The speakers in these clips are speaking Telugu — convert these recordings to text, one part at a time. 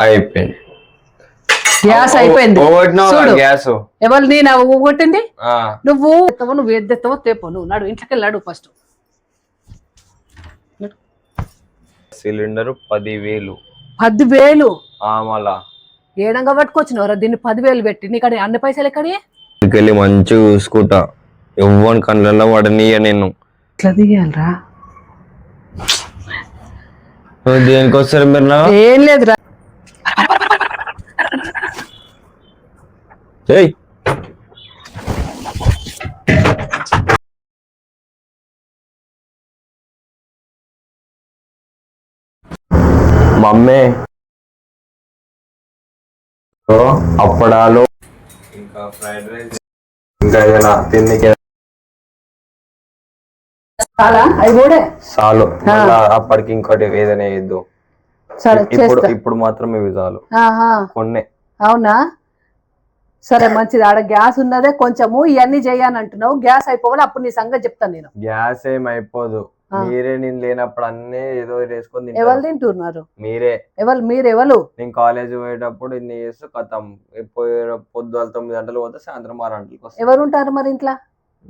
అయిపోయింది. గ్యాస్ అయిపోయింది. చూడు గ్యాస్ ఎవరు నేను కొట్టింది నువ్వు నువ్వు ఎద్దెత్తవో తేపో నువ్వు నడు ఇంట్లోకి వెళ్ళాడు ఫస్ట్. సిలిండర్ 10,000. 10,000 మళ్ళా ఏడంగా పట్టుకొచ్చినవరా దీన్ని 10,000 పెట్టి నీకు అన్ని పైసలు ఎక్కడి వెళ్ళి మంచిగా చూసుకుంటా. ఎవ్వని కళ్ళల్లో పడనీయ నేను. ఇట్లా దిగాలరా దేనికి వస్తారు మీరు? ఏం లేదురా మమ్మీ అప్పడాలు ఇంకా ఫ్రైడ్ రైస్ ఇంకా ఏదైనా తిండికి చాలు. అప్పటికి ఇంకోటి ఏదైనా వేద్దు. ఇప్పుడు మాత్రం ఇవి చాలు కొన్ని. అవునా సరే మంచిది. ఆడ గ్యాస్ ఉన్నదే కొంచెము ఇవన్నీ చేయని అంటున్నావు. గ్యాస్ అయిపోవాలి అప్పుడు నీ సంగతి చెప్తాను నేను. గ్యాస్ ఏం అయిపోదు. మీరే నేను లేనప్పుడు అన్నీ ఏదో వేసుకొని ఎవరు తింటున్నారు? మీరే. మీరెవరు? నేను కాలేజ్ పోయేటప్పుడు ఇన్ని చేస్తూ కథం పొద్దుల 9 గంటలు పోతే సాయంత్రం 6 గంటలకు. ఎవరు ఉంటారు మరి ఇంట్లో?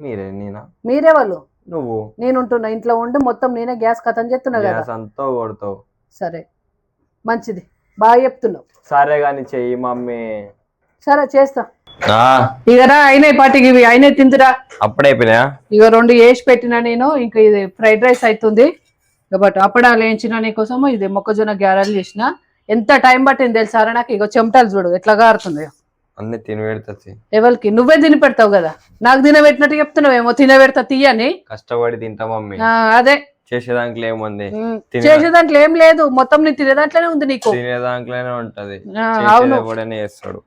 మీరే. నేనా? మీరెవరు? నువ్వు. నేనుంటున్నా ఇంట్లో ఉండి మొత్తం నేనే గ్యాస్ కథం చెప్తున్నా కదా. గ్యాస్ అంతా కొడతావు. సరే మంచిది బాగా చెప్తున్నావు. సరే గాని చెయ్యి మమ్మీ. సరే చేస్తా. ఇగరా అయినాయి పాటికి ఇవి అయినాయి తిందురా. అప్పుడే అయిపోయినా. ఇక 2 వేసి పెట్టినా నేను. ఇంకా ఇది ఫ్రైడ్ రైస్ అవుతుంది కాబట్టి అప్పడాలు వేయించిన నీకోసం. ఇది మొక్కజొన్న గ్యారెలు చేసిన. ఎంత టైం పట్టింది తెలుసారా నాకు. ఇగో చెమటలు చూడు ఎట్లా గారుతుంది. అన్ని తిని పెడతా. ఎవరికి? నువ్వే తిని పెడతావు కదా. నాకు తినబెట్టినట్టు చెప్తున్నావేమో. తినబెడతా తీయని. కష్టపడి తింటా మమ్మీ. అదే చేసేదాంట్లో ఏముంది? చేసేదాంట్లో ఏం లేదు. మొత్తం నీ తినేదాంట్లోనే ఉంది. నీకు తినేదాంట్లోనే ఉంటది. ఎవడనే చేస్తాడు.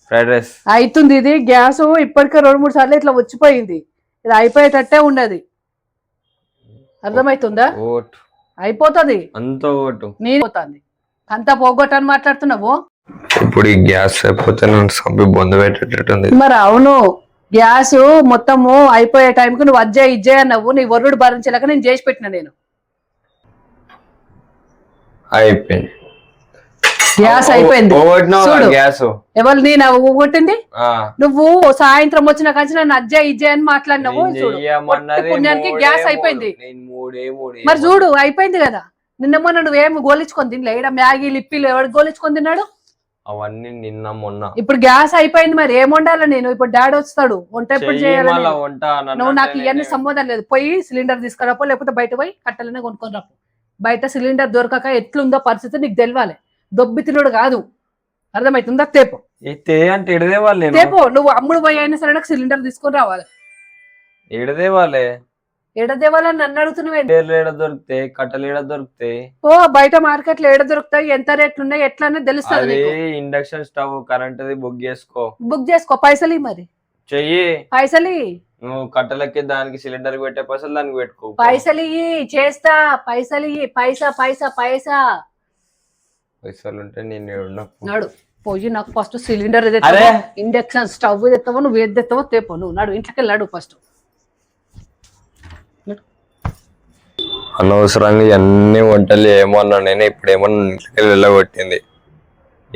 ఫ్రైడ్ రైస్ అవుతుంది. ఇది గ్యాస్ ఇప్పటికే 2-3 సార్లు ఇట్లా వచ్చిపోయింది. ఇది అయిపోయేటట్టే ఉండదు. అర్థమవుతుందా? అయిపోతుంది పోతుంది అంతా పోగొట్టని మాట్లాడుతున్నావు. ఇప్పుడు ఈ గ్యాస్ అయిపోతే బొంద పెట్టేటట్టుంది. మరి అవును గ్యాస్ మొత్తము అయిపోయే టైంకి నువ్వు అజ్జయ్ ఇజ్జయ్ అన్నావు. నీ వరుడు భరించలేక నేను చేసి పెట్టిన. నేను అయిపోయింది. గ్యాస్ అయిపోయింది. చూడు ఎవరు నేను కొట్టింది నువ్వు. సాయంత్రం వచ్చిన కాంచి నన్ను అజ్జయ్ ఇజ్జయ్ అని మాట్లాడినావు. పుణ్యానికి గ్యాస్ అయిపోయింది. మరి చూడు అయిపోయింది కదా. నిన్నమ్మో నువ్వేమి గోలించుకొని తినలే. ఇక్కడ మ్యాగీ లిప్పిలు ఎవరు గోలించుకొని తిన్నాడు? అవన్నీ నిన్న మొన్న. ఇప్పుడు గ్యాస్ అయిపోయింది. మరి ఏం వండాలి నేను? ఇప్పుడు డాడీ వస్తాడు. వంట ఎప్పుడు చేయాలి? నువ్వు నాకు ఇవన్నీ సంబంధం లేదు. పోయి సిలిండర్ తీసుకురాపో లేకపోతే బయట పోయి కట్టెలనే కొనుక్కొని రాపో. బయట సిలిండర్ దొరకక ఎట్లుందో పరిస్థితి నీకు తెలియాలి. దొబ్బి తినుడు కాదు. అర్థమవుతుందా? తేపో తేపో. నువ్వు అమ్ముడు పోయి అయినా సరే నాకు సిలిండర్ తీసుకొని రావాలి. ఎడదేవాలని నన్ను అడుగుతున్నావు. దొరుకుతాయి కట్టెలు దొరుకుతాయి. ఓ బయట మార్కెట్ లో ఏడ దొరుకుతాయి? ఎంత రేట్లు ఉన్నాయి ఎట్లా తెలుస్తుంది. ఇండక్షన్ స్టవ్ కరెంట్ బుక్ చేసుకో. పైసలు మరి చెయ్యి. పైసలు నువ్వు కట్టెలకి దానికి సిలిండర్ పెట్టే పైసలు దానికి పెట్టుకో. పైసలు చేస్తా. పైసలు పైసా పైసా పైసా పైసలు ఉంటే నేను నాడు పోయి నాకు ఫస్ట్ సిలిండర్ ఇండక్షన్ స్టవ్ తెస్తావో నువ్వు ఏది తెస్తావో తేపో నువ్వు నాడు ఇంట్లోకి వెళ్ళాడు ఫస్ట్. అనవసరంగా అన్ని వంటలు ఏమన్నా నేను ఇప్పుడు ఏమన్నా ఇంట్లోకి వెళ్ళగొట్టింది.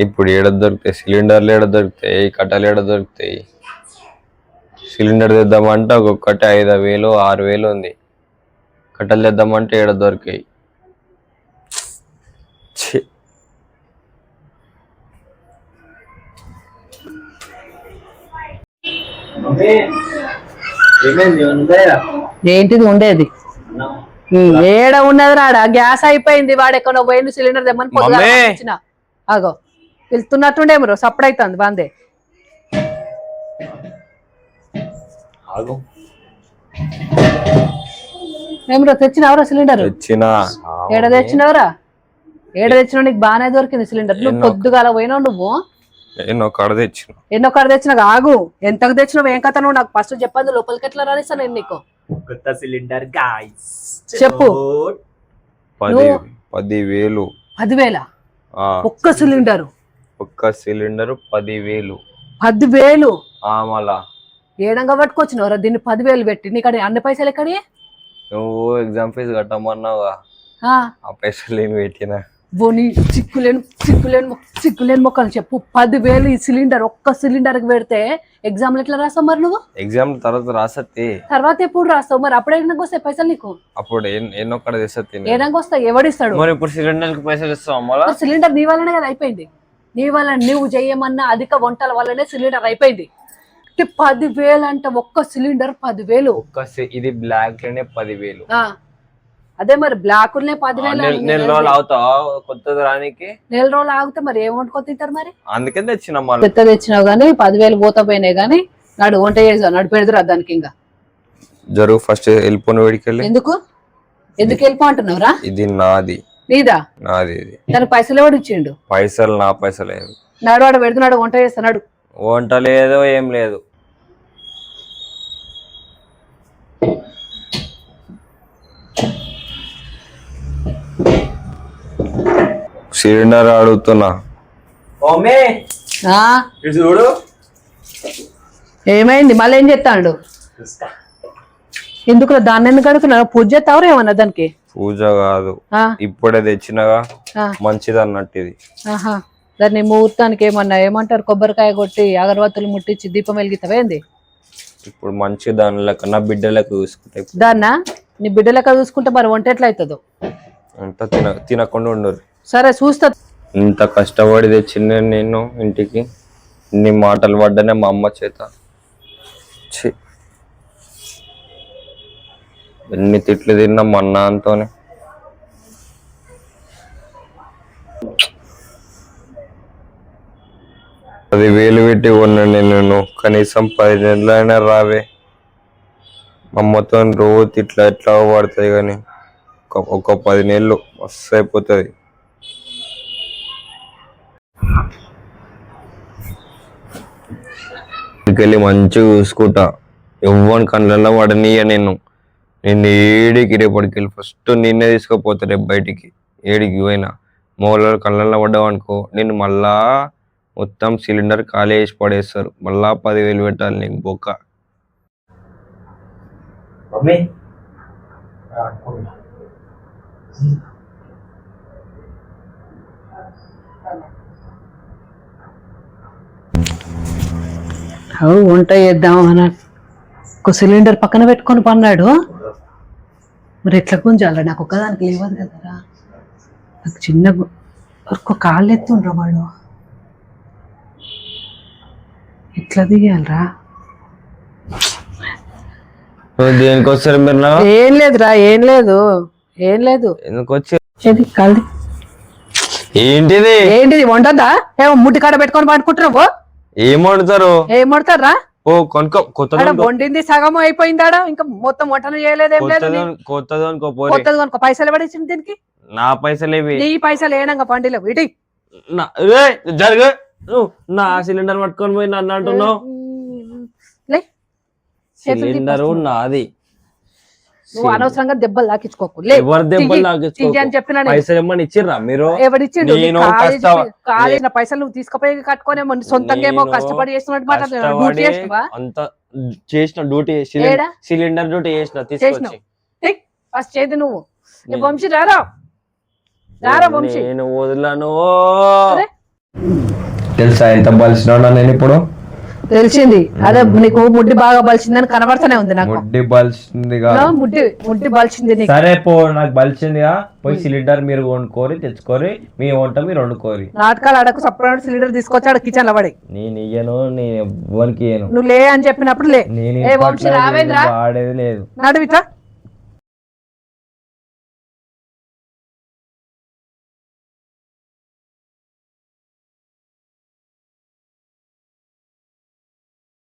ఇప్పుడు ఏడ దొరుకుతాయి సిలిండర్లు? ఏడ దొరుకుతాయి కట్టెలు? ఏడ దొరుకుతాయి? సిలిండర్ తెద్దామంటే ఒక్కొక్కటి 5,000 6,000 ఉంది. కట్టెలు తెద్దామంటే ఏడ దొరికాయి. ఏంటిది ఉండేది? ఏడ ఉన్నది రాడా? గ్యాస్ అయిపోయింది. వాడు ఎక్కడో పోయిన సిలిండర్ తెమ్మని పొద్దున అగో వెళ్తున్నట్టుండే మీరు సప్పుడు అవుతుంది బాందే. ఏమరా తెచ్చినవరా సిలిండర్? ఏడ తెచ్చినవరా? ఏడ తెచ్చినావు? నీకు బాగానే దొరికింది సిలిండర్. నువ్వు పొద్దుగాల పోయినావు. నువ్వు ఎన్నో కాడ తెచ్చినా ఆగు. ఎంతకు తెచ్చినావు? ఏం కథ? నువ్వు నాకు ఫస్ట్ చెప్పదు. లోపలికి ఎట్లా రానిస్తాను నేను నీకు? కొత్త సిలిండర్ చెప్పు. 10,000. 10,000 ఒక్క సిలిండర్? 10,000. 10,000 ఏడంగా పట్టుకొచ్చినవరా దీన్ని? 10,000 పెట్టి నీకు అన్ని పైసలు ఎక్కడి? నువ్వు ఎగ్జామ్ ఫీజు కట్టమన్నావుగా, ఆ, ఆ పైసలు ఏమి పెట్టినా బోని సిగ్గులేని మొక్కలు చెప్పు. 10,000 ఈ సిలిండర్, ఒక్క సిలిండర్ కి పెడితే ఎగ్జామ్ ఎట్లా రాస్తావు మరి నువ్వు? ఎగ్జామ్ తర్వాత రాసత్తి, తర్వాత ఎప్పుడు రాస్తావు మరి? అప్పుడు ఎన్నకు వస్తాయి పైసలు నీకు? అప్పుడు ఎన్నొక్కడ తెసత్తి. ఏనాక వస్తాయి? ఎవడిస్తాడు? మరి ఇప్పుడు సిలిండర్ కి పైసలు ఇస్తావు మళ్ళా? సిలిండర్ నీ వల్లనే కదా అయిపోయింది. నీ వల్ల నువ్వు చేయమన్నా అధిక వంటల వల్లనే సిలిండర్ అయిపోయింది. 10,000 అంటే ఒక్క సిలిండర్ 10,000. ఇది బ్లాక్ లోనే 10,000. అదే మరి బ్లాక్ 10,000. నెల రోజులు అవుతావా కొత్తది రానికి? నెల రోజులు ఆగితే మరి ఏం వండుకొని తింటారు మరి? అందుకే తెచ్చిన మళ్ళీ. పెద్ద తెచ్చినావు గానీ 10,000 పోతా పోయినాయి గానీ నాడు వంట చేసావు, నడు పెడదురా దానికి. ఇంకా జరుగు ఫస్ట్ వెళ్ళిపోయిన వేడికెళ్ళి. ఎందుకు వెళ్ళిపో అంటున్నావురా? ఇది నాది. నీదా? నాది. ఇది దానికి పైసలు ఎవడు ఇచ్చిండు? పైసలు నా పైసలు ఏమి. నాడు వాడు పెడుతున్నాడు, వంట చేస్తున్నాడు. వంట లేదు ఏం లేదు. సిలిండర్ అడుగుతున్నా. చూడు ఏమైంది? మళ్ళీ ఏం చెప్తాడు? ఎందుకు దాన్ని ఎందుకు అడుగుతున్నావు? పూజ చేస్తావు ఏమన్నా దానికి? పూజ కాదు, ఇప్పుడే తెచ్చినగా మంచిది అన్నట్టు ఇది. ఆహా, దాన్ని ముహూర్తానికి ఏమంటారు, కొబ్బరికాయ కొట్టి అగరవత్తులు ముట్టించి దీపం వెలిగిస్తావేంది? ఇప్పుడు మంచి దాని లెక్క నా బిడ్డ లెక్క చూసుకుంటే. దాన్నా నీ బిడ్డ లెక్క చూసుకుంటే మరి వంట ఎట్లా అవుతుందో? అంతా తినకుండా ఉండరు. సరే చూస్తా. ఇంత కష్టపడి తెచ్చింది నేను ఇంటికి, ఇన్ని మాటలు పడ్డానే మా అమ్మ చేత. ఎన్ని తిట్లు తిన్నా మా అన్నతోనే. అది 10,000 పెట్టి కొన్నా నేను, కనీసం 10 నెలలైనా రావే. మా అమ్మతో రోజు ఇట్లా ఎట్లా పడతాయి కానీ ఒక 10 నెలలు మస్తు అయిపోతుంది. ఇంటికెళ్ళి మంచిగా చూసుకుంటా, ఎవ్వని కళ్ళల్లో పడనీయ. నేను ఏడికి రేపటికి వెళ్ళి ఫస్ట్ నిన్నే తీసుకుపోతా. రేపు బయటికి ఏడికి పోయినా మూల కళ్ళల్లో పడ్డావు అనుకో, నేను మళ్ళా మొత్తం సిలిండర్ ఖాళీ చేసి పడేస్తారు. మళ్ళా 10,000 పెట్టాలి నీకు బొక్క. వంట చేద్దాం అని ఒక సిలిండర్ పక్కన పెట్టుకొని పన్నాడు. మరి ఎట్లా గుంజాల? నాకు ఒక్కదానికి లేవదు కదరా, నాకు చిన్న ఒక కాళ్ళు ఎత్తుండ్రా వాడు. ఎట్లా దిగాలరా? దేనికి వస్తారు మీరు? ఏం లేదురా, ఏం లేదు. ఎందుకు వచ్చి కాదు. ఏంటిది? వంటద్దా? ఏమో ముట్టి కాడ పెట్టుకొని పడుకుంటున్నావు. ఏం వండుతారా? ఓ కొనుక్కో. కొత్తది వండింది సగం అయిపోయిందాడా, ఇంకా మొత్తం వంటను చేయలేదు. ఏం లేదు. కొత్తది కొనుక్కో. పైసలు పడేసింది దీనికి? నా పైసలు ఏవి? నీ పైసలు ఏనంగా పండిలేవు. ఇటీ జరుగు. నా సిలిండర్ పట్టుకొని పోయి నన్ను అంటున్నావు. సిలిండర్ నాది. నువ్వు అనవసరంగా దెబ్బలు లాకించుకోకు. ఎవరు దెబ్బలు లాకించుకో? పైసలు ఏమని ఇచ్చిర్రా మీరు? ఎవరిచ్చిండు? కాలేసిన పైసలు నువ్వు తీసుకుపోయి కట్టుకొని సొంతంగా ఏమో కష్టపడి చేస్తున్నట్టు అంత చేసిన డ్యూటీ. సిలిండర్ డ్యూటీ చేసిన తీసుకొచ్చి. ఫస్ట్ చేది నువ్వు. వంశీ రారా వంశీ. నేను వదలను. తెలుసా ఎంత బలిసినా నేను ఇప్పుడు? తెలిసింది. అదే నీకు ముడ్డి బాగా బలిసిందని కనబడతానే ఉంది నాకు. ముడ్డి బలిసింది ముడ్డి బలిసింది నీకు. సరే పో, నాకు బలిసిందిగా. పోయి సిలిండర్ మీరు కొనుక్కోరి, తెచ్చుకోరి, మీ వంట మీరు వండుకోరి. నాటకాలు అడకు. సపరేట్ సిలిండర్ తీసుకొచ్చాడు కిచెన్ లో పడి. నేను ఇయ్యను, నేను ఎవ్వరికి ఇయ్యను. నువ్వు లే అని చెప్పినప్పుడు లే. నేను వాడేది లేదు. నడువితా